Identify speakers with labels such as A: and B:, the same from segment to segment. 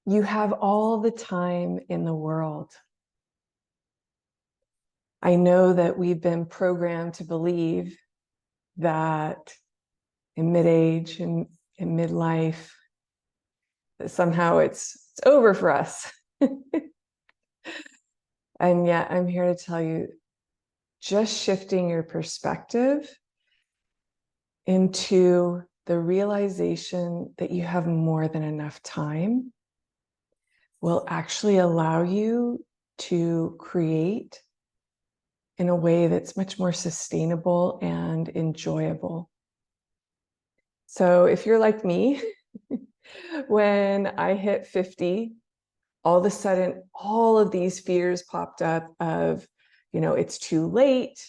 A: You have all the time in the world. I know that we've been programmed to believe that in mid-age and in midlife, that somehow it's over for us. And yet I'm here to tell you, just shifting your perspective into the realization that you have more than enough time will actually allow you to create in a way that's much more sustainable and enjoyable. So if you're like me, when I hit 50, all of a sudden, all of these fears popped up of, it's too late.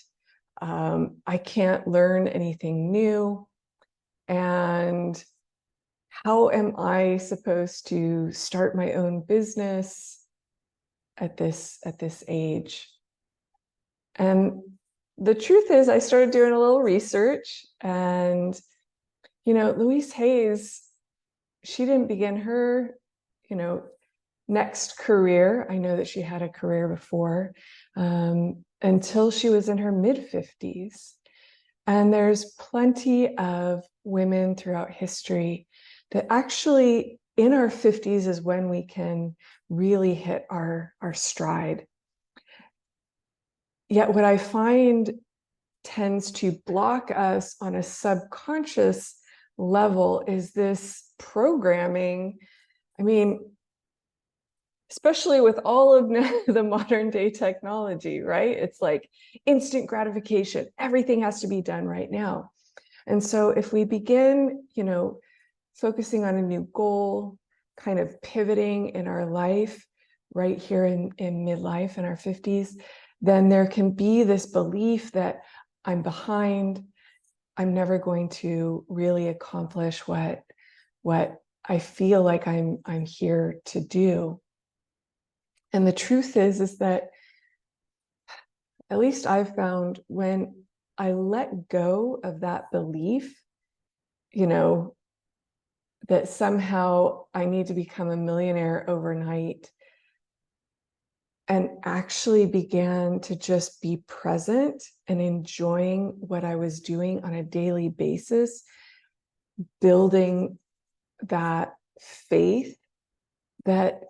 A: I can't learn anything new. And how am I supposed to start my own business at this age? And the truth is, I started doing a little research, and Louise Hayes, she didn't begin her next career. I know that she had a career before, until she was in her mid-50s. And there's plenty of women throughout history that actually in our 50s is when we can really hit our stride. Yet what I find tends to block us on a subconscious level is this programming. I mean, especially with all of the modern day technology, right? It's like instant gratification. Everything has to be done right now. And so if we begin, focusing on a new goal, kind of pivoting in our life right here in midlife in our 50s, then there can be this belief that I'm behind. I'm never going to really accomplish what I feel like I'm here to do. And the truth is that, at least I've found, when I let go of that belief, that somehow I need to become a millionaire overnight, and actually began to just be present and enjoying what I was doing on a daily basis, building that faith that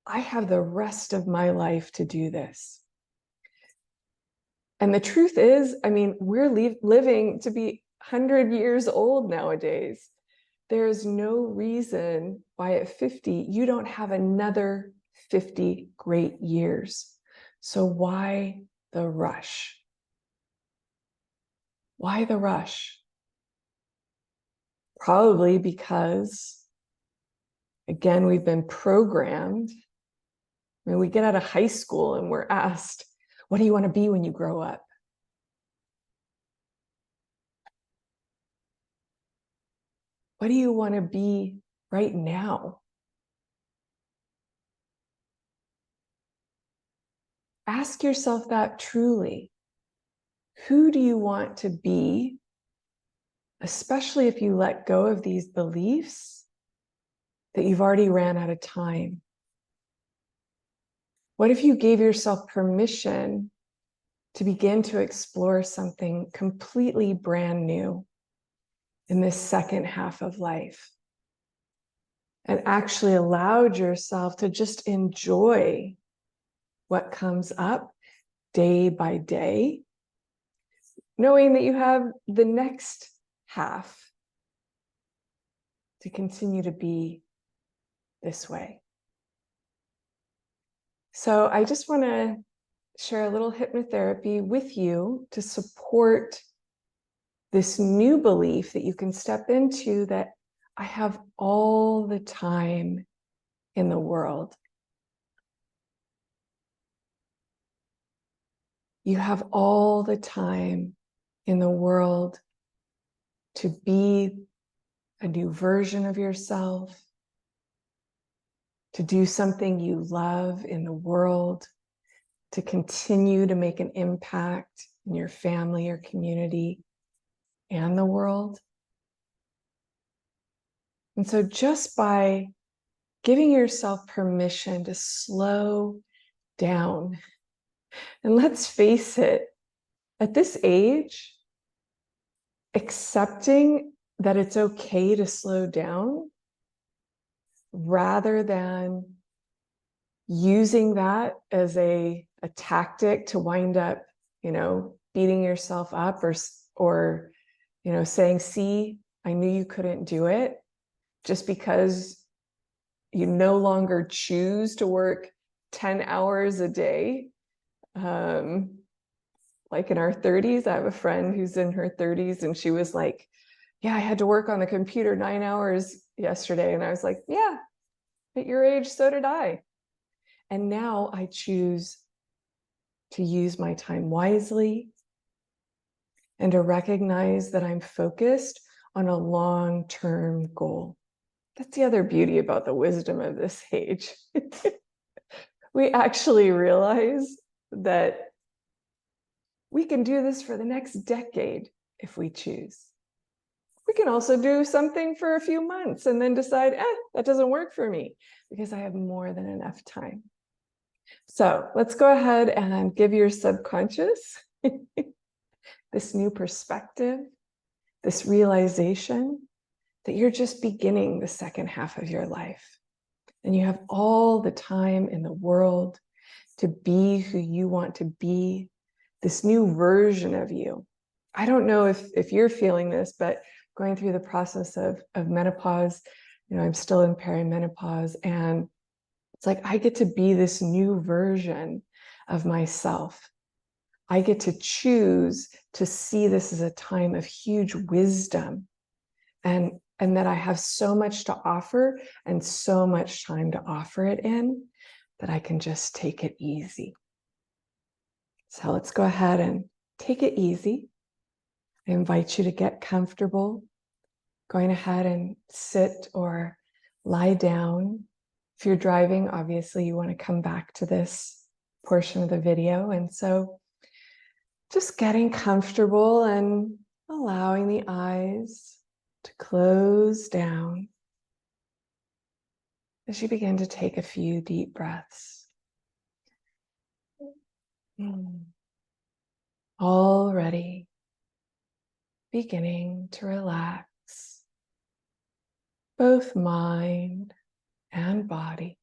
A: I have the rest of my life to do this. And the truth is, we're living to be 100 years old nowadays. There's no reason why at 50, you don't have another 50 great years. So why the rush? Why the rush? Probably because, again, we've been programmed. We get out of high school and we're asked, what do you want to be when you grow up? What do you want to be right now? Ask yourself that truly. Who do you want to be, especially if you let go of these beliefs that you've already ran out of time? What if you gave yourself permission to begin to explore something completely brand new in this second half of life, and actually allowed yourself to just enjoy what comes up day by day, knowing that you have the next half to continue to be this way? So I just want to share a little hypnotherapy with you to support this new belief that you can step into, that I have all the time in the world. You have all the time in the world to be a new version of yourself, to do something you love in the world, to continue to make an impact in your family or community and the world. And so just by giving yourself permission to slow down. And let's face it, at this age, accepting that it's okay to slow down rather than using that as a tactic to wind up, beating yourself up or saying, see, I knew you couldn't do it, just because you no longer choose to work 10 hours a day. Like in our 30s, I have a friend who's in her 30s and she was like, yeah, I had to work on the computer 9 hours yesterday. And I was like, yeah, at your age, so did I. And now I choose to use my time wisely and to recognize that I'm focused on a long-term goal. That's the other beauty about the wisdom of this age. We actually realize that we can do this for the next decade if we choose. We can also do something for a few months and then decide, that doesn't work for me because I have more than enough time. So let's go ahead and give your subconscious this new perspective, this realization that you're just beginning the second half of your life. And you have all the time in the world to be who you want to be, this new version of you. I don't know if you're feeling this, but going through the process of menopause, I'm still in perimenopause, and it's like I get to be this new version of myself. I get to choose to see this as a time of huge wisdom, and that I have so much to offer and so much time to offer it in that I can just take it easy. So let's go ahead and take it easy. I invite you to get comfortable, going ahead and sit or lie down. If you're driving, obviously you want to come back to this portion of the video. And so just getting comfortable and allowing the eyes to close down as you begin to take a few deep breaths. Already beginning to relax both mind and body.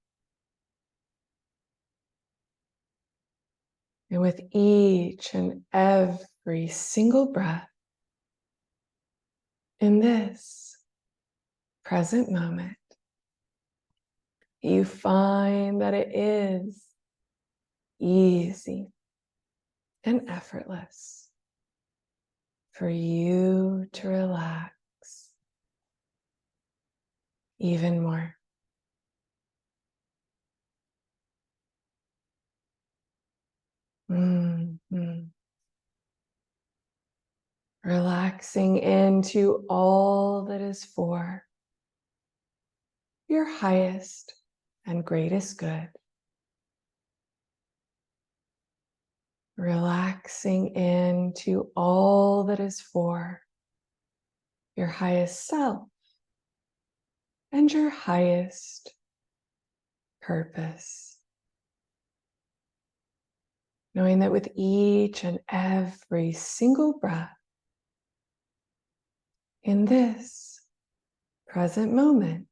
A: And with each and every single breath in this present moment, you find that it is easy and effortless for you to relax even more. Relaxing into all that is for your highest and greatest good. Relaxing into all that is for your highest self and your highest purpose. Knowing that with each and every single breath in this present moment,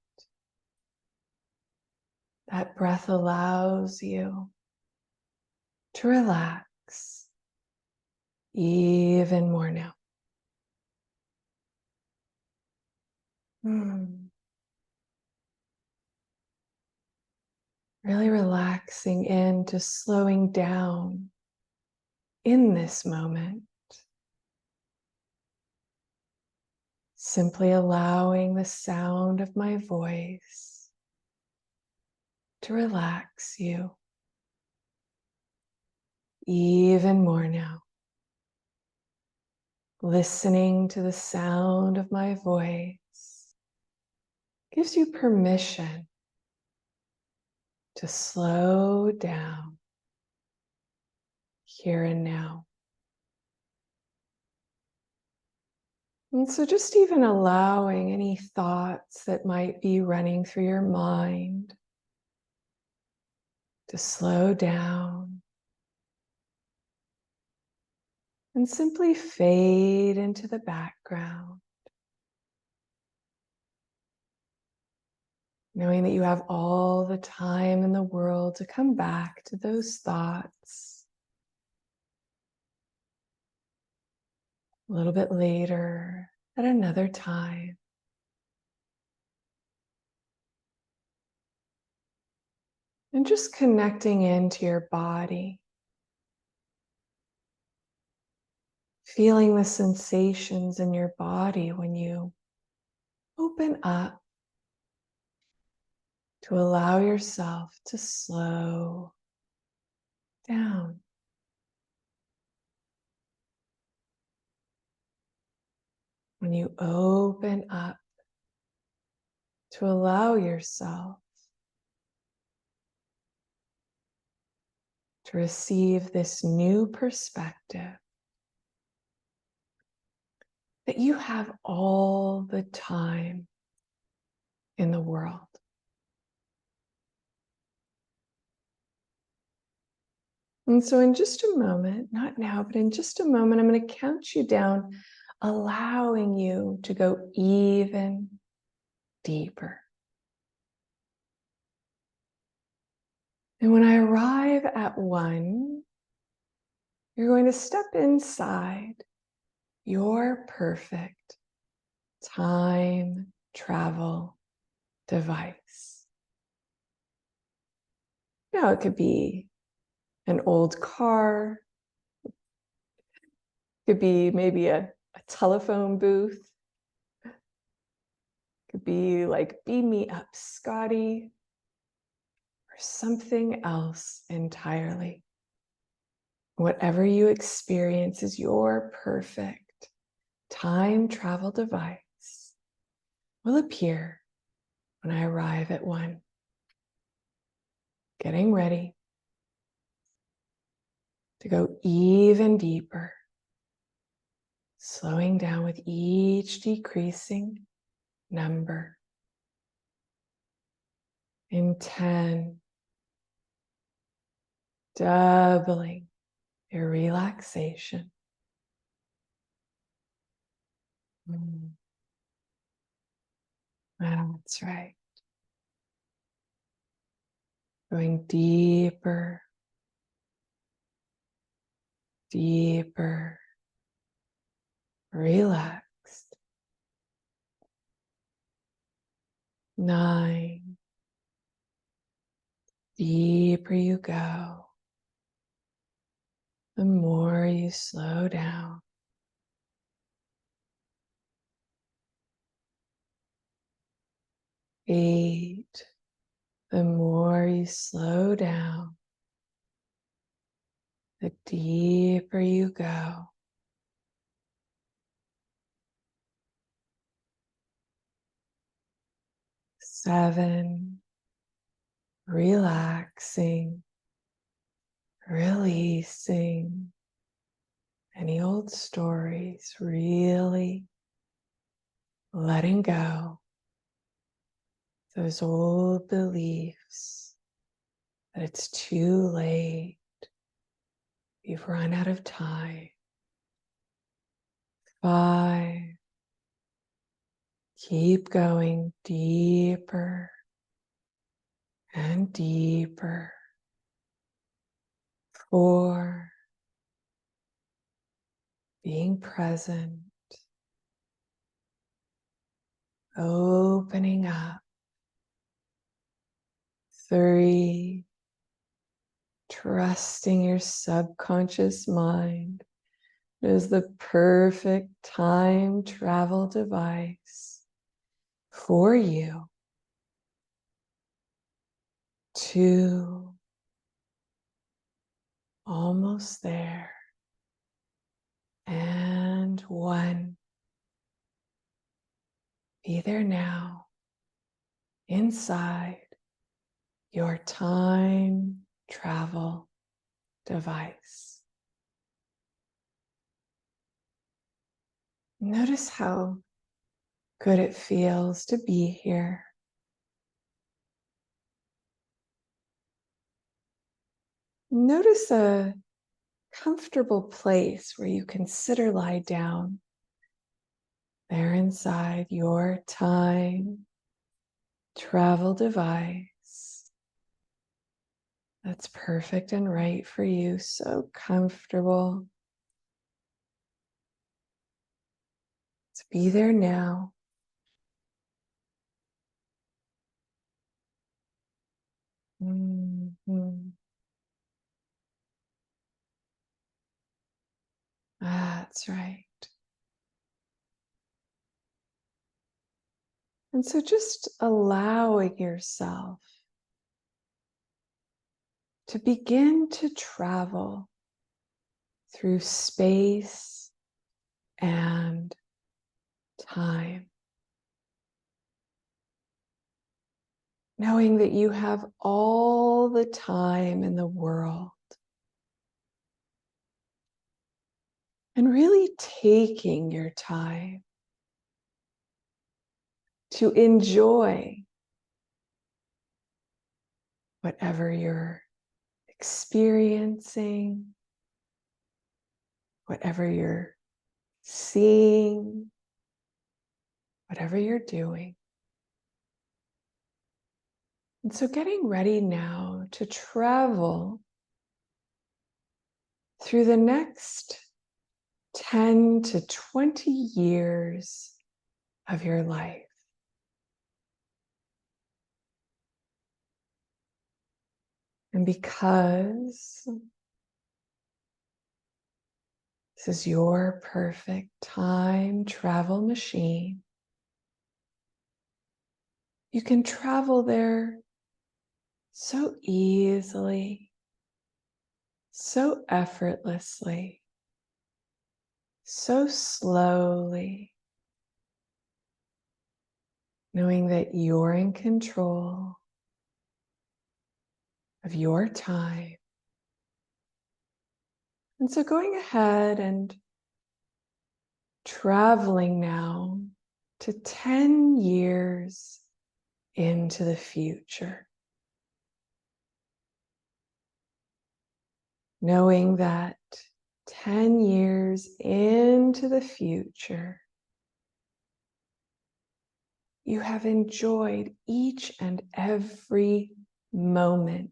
A: that breath allows you to relax even more now. Really relaxing into slowing down in this moment. Simply allowing the sound of my voice to relax you even more now. Listening to the sound of my voice gives you permission to slow down here and now. And so just even allowing any thoughts that might be running through your mind to slow down and simply fade into the background, knowing that you have all the time in the world to come back to those thoughts a little bit later at another time. And just connecting into your body, feeling the sensations in your body when you open up to allow yourself to slow down. When you open up to allow yourself to receive this new perspective that you have all the time in the world. And so in just a moment, not now, but in just a moment, I'm going to count you down, allowing you to go even deeper. And when I arrive at 1, you're going to step inside your perfect time travel device. Now, it could be an old car, it could be maybe a telephone booth, it could be like Beam Me Up, Scotty, or something else entirely. Whatever you experience is your perfect time travel device will appear when I arrive at 1. Getting ready to go even deeper, slowing down with each decreasing number. In 10, doubling your relaxation. That's right. Going deeper, deeper, relaxed. 9, deeper you go, the more you slow down. 8, the more you slow down, the deeper you go. 7, relaxing, releasing any old stories, really letting go those old beliefs that it's too late, you've run out of time. 5, keep going deeper and deeper. 4, being present, opening up. 3, trusting your subconscious mind is the perfect time travel device for you. 2, almost there. And 1, be there now, inside your time travel device. Notice how good it feels to be here. Notice a comfortable place where you consider lie down there inside your time travel device that's perfect and right for you, so comfortable. To be there now. Mhm. That's right. And so just allowing yourself to begin to travel through space and time, knowing that you have all the time in the world, and really taking your time to enjoy whatever you're experiencing, whatever you're seeing, whatever you're doing. And so getting ready now to travel through the next 10 to 20 years of your life. And because this is your perfect time travel machine, you can travel there so easily, so effortlessly, so slowly, knowing that you're in control of your time. And so going ahead and traveling now to 10 years into the future, knowing that 10 years into the future, you have enjoyed each and every moment.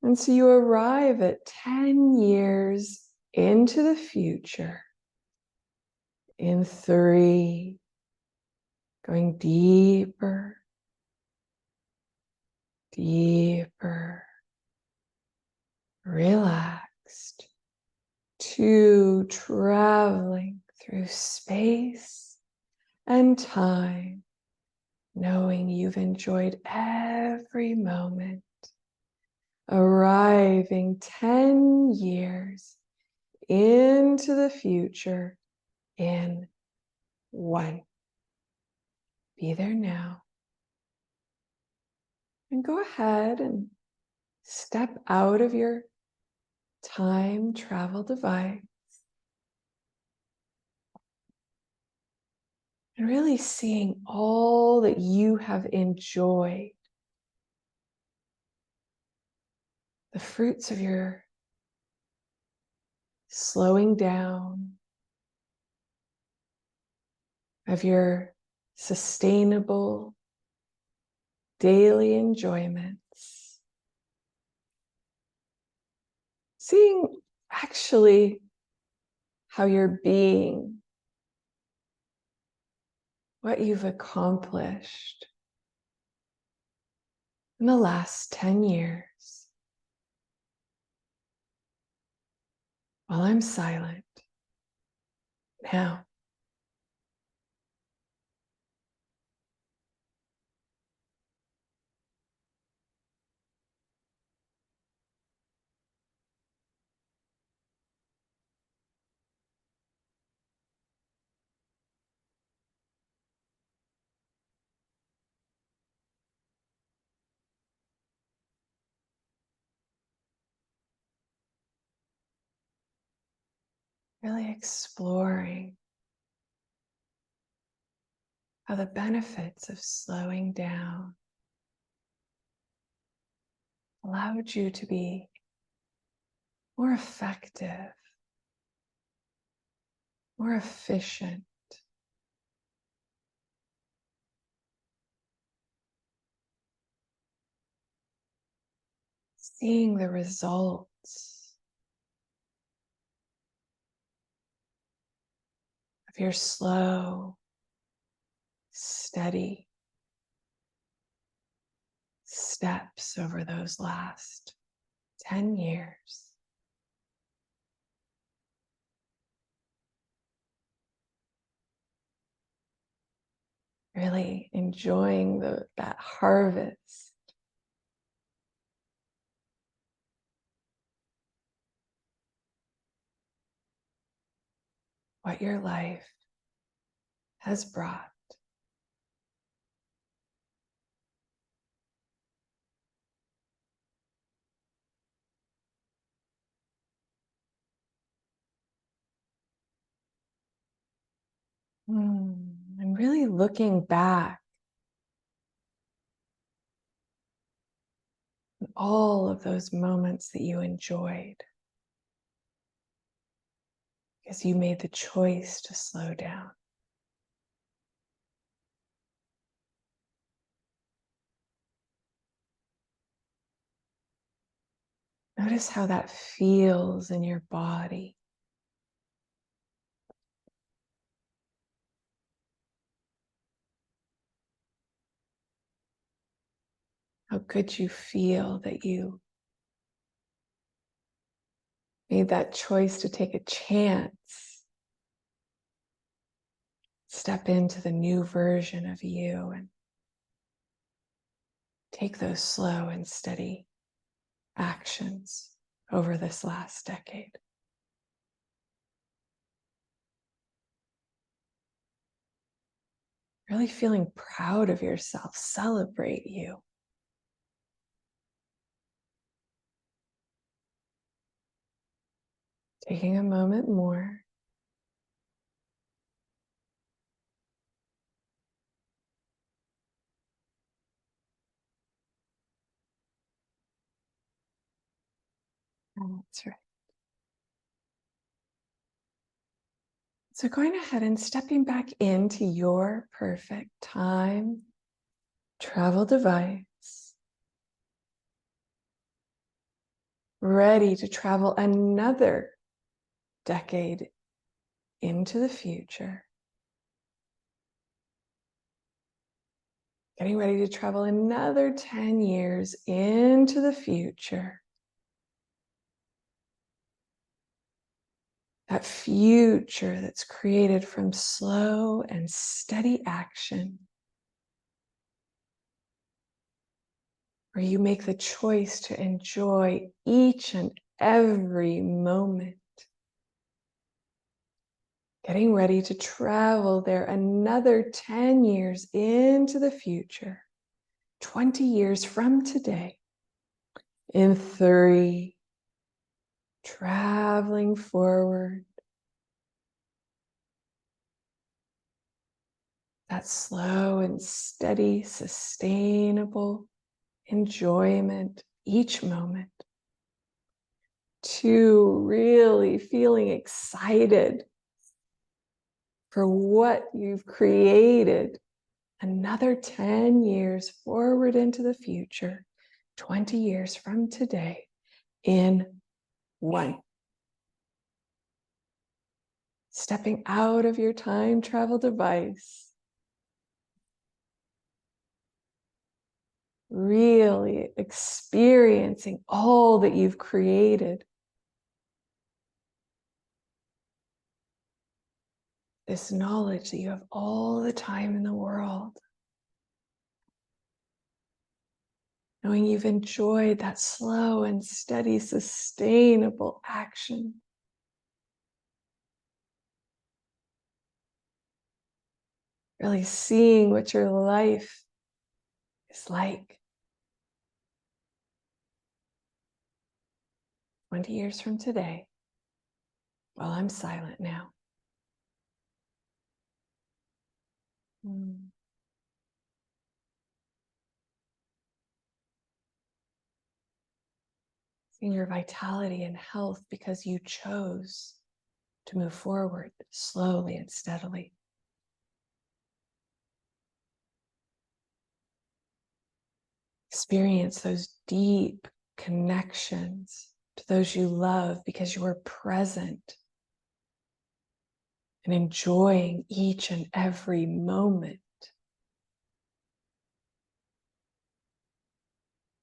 A: And so you arrive at 10 years into the future in 3, going deeper, deeper, relaxed, 2, traveling through space and time, knowing you've enjoyed every moment, arriving 10 years into the future in 1. Be there now. And go ahead and step out of your time travel device and really seeing all that you have enjoyed, the fruits of your slowing down, of your sustainable daily enjoyments. Seeing actually how you're being, what you've accomplished in the last 10 years. While I'm silent now. really exploring how the benefits of slowing down allowed you to be more effective, more efficient, seeing the results of your slow, steady steps over those last 10 years. Really enjoying that harvest. What your life has brought. And really looking back at all of those moments that you enjoyed because you made the choice to slow down. Notice how that feels in your body. How good you feel that you made that choice to take a chance. Step into the new version of you and take those slow and steady actions over this last decade. Really feeling proud of yourself, celebrate you. Taking a moment more. That's right. So going ahead and stepping back into your perfect time travel device, ready to travel another decade into the future. Getting ready to travel another 10 years into the future. That future that's created from slow and steady action, where you make the choice to enjoy each and every moment. Getting ready to travel there another 10 years into the future, 20 years from today, in 3, traveling forward. That slow and steady, sustainable enjoyment each moment. 2, really feeling excited for what you've created. Another 10 years forward into the future, 20 years from today, in 1. Stepping out of your time travel device. Really experiencing all that you've created. This knowledge that you have all the time in the world. Knowing you've enjoyed that slow and steady, sustainable action. Really seeing what your life is like 20 years from today, while I'm silent now. Seeing your vitality and health because you chose to move forward slowly and steadily. Experience those deep connections to those you love because you are present and enjoying each and every moment.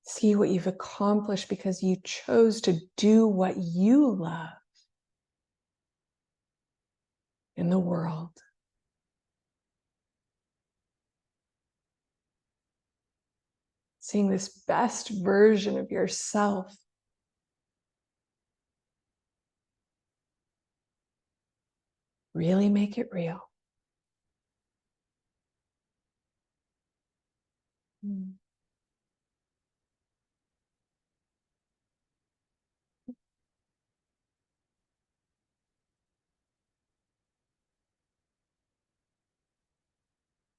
A: See what you've accomplished because you chose to do what you love in the world. Seeing this best version of yourself really make it real.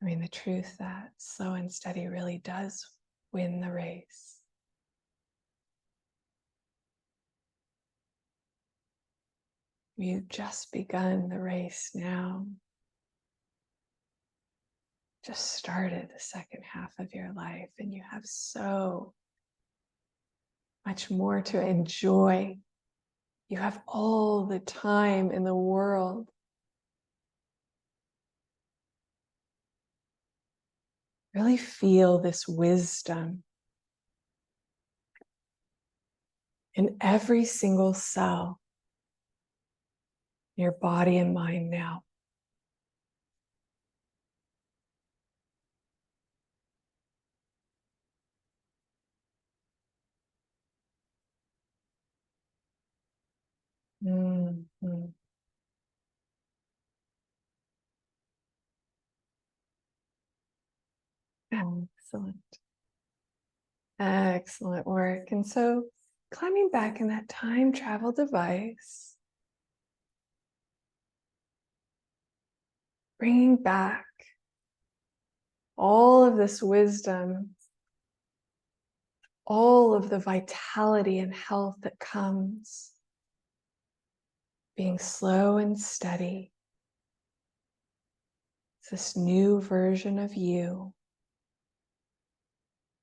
A: I mean, the truth that slow and steady really does win the race. You've just begun the race now. Just started the second half of your life, and you have so much more to enjoy. You have all the time in the world. Really feel this wisdom in every single cell in your body and mind now. Mm-hmm. Excellent. Excellent work. And so climbing back in that time travel device, bringing back all of this wisdom, all of the vitality and health that comes being slow and steady. It's this new version of you.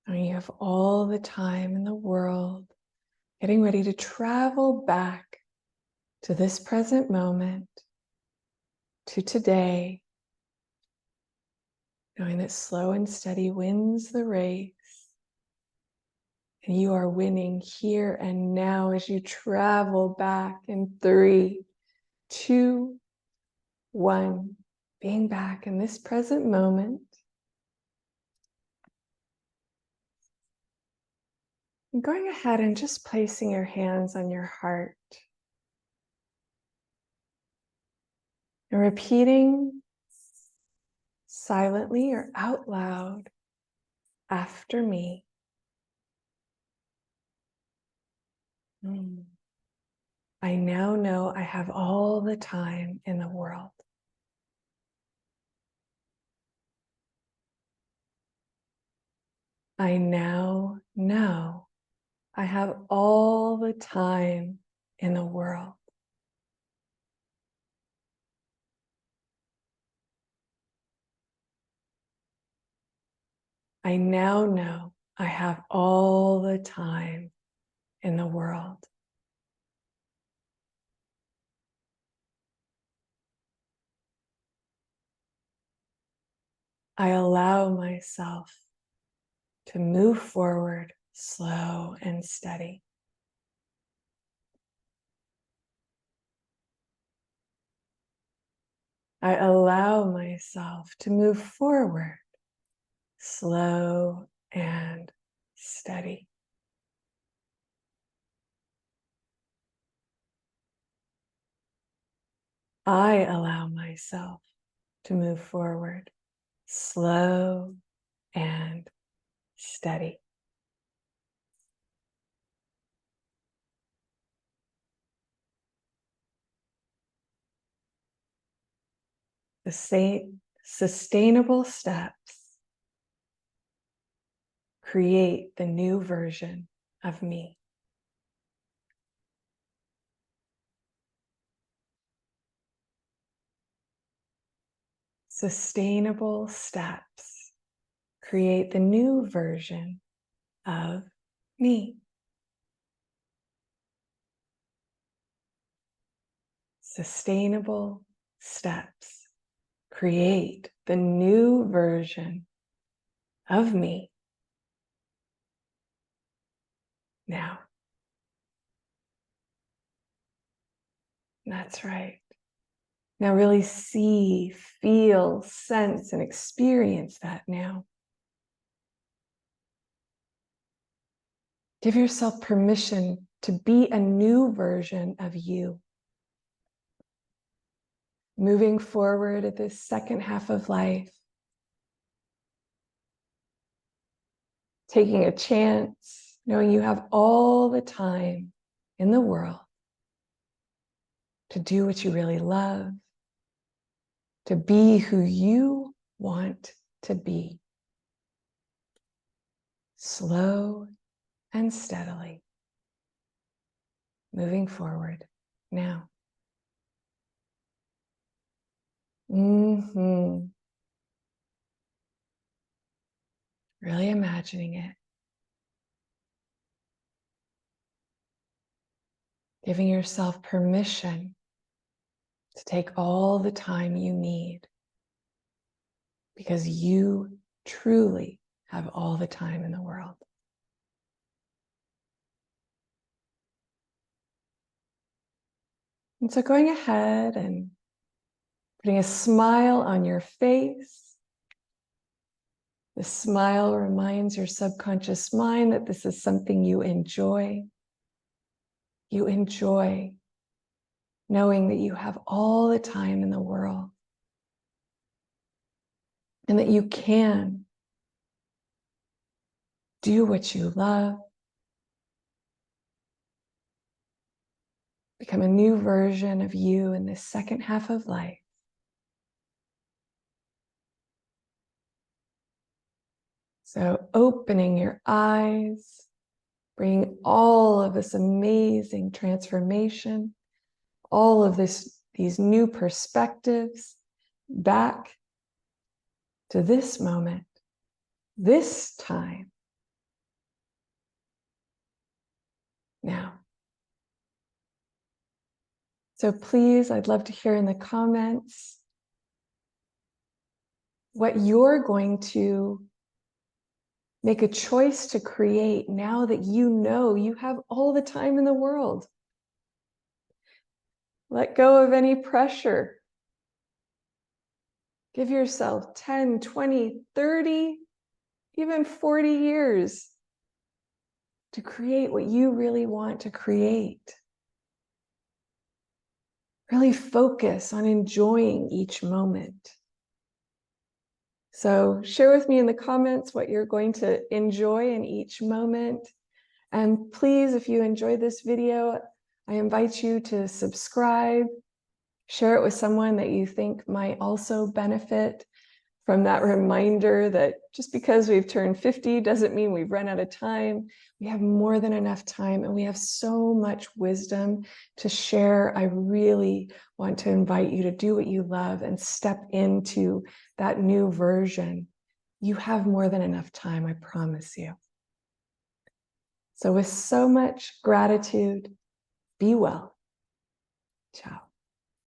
A: And you have all the time in the world, getting ready to travel back to this present moment, to today, knowing that slow and steady wins the race. And you are winning here and now as you travel back in 3, 2, 1, being back in this present moment. And going ahead and just placing your hands on your heart. And repeating silently or out loud after me. I now know I have all the time in the world. I now know I have all the time in the world. I now know I have all the time in the world. I allow myself to move forward slow and steady. I allow myself to move forward slow and steady. I allow myself to move forward slow and steady. the same sustainable steps create the new version of me. Sustainable steps create the new version of me. Sustainable steps create the new version of me. Now. That's right. Now really see, feel, sense, and experience that now. Give yourself permission to be a new version of you. Moving forward at this second half of life, taking a chance, knowing you have all the time in the world to do what you really love, to be who you want to be. Slow and steadily, moving forward now. Really imagining it. Giving yourself permission to take all the time you need, because you truly have all the time in the world. And so going ahead and putting a smile on your face. The smile reminds your subconscious mind that this is something you enjoy. You enjoy knowing that you have all the time in the world and that you can do what you love, become a new version of you in this second half of life. So opening your eyes, bringing all of this amazing transformation, all of these new perspectives back to this moment, this time. Now. So please, I'd love to hear in the comments what you're going to make a choice to create now that you know you have all the time in the world. Let go of any pressure. Give yourself 10, 20, 30, even 40 years to create what you really want to create. Really focus on enjoying each moment. So share with me in the comments what you're going to enjoy in each moment. And please, if you enjoyed this video, I invite you to subscribe, share it with someone that you think might also benefit from that reminder that just because we've turned 50 doesn't mean we've run out of time. We have more than enough time and we have so much wisdom to share. I really want to invite you to do what you love and step into that new version. You have more than enough time, I promise you. So with so much gratitude, be well. Ciao.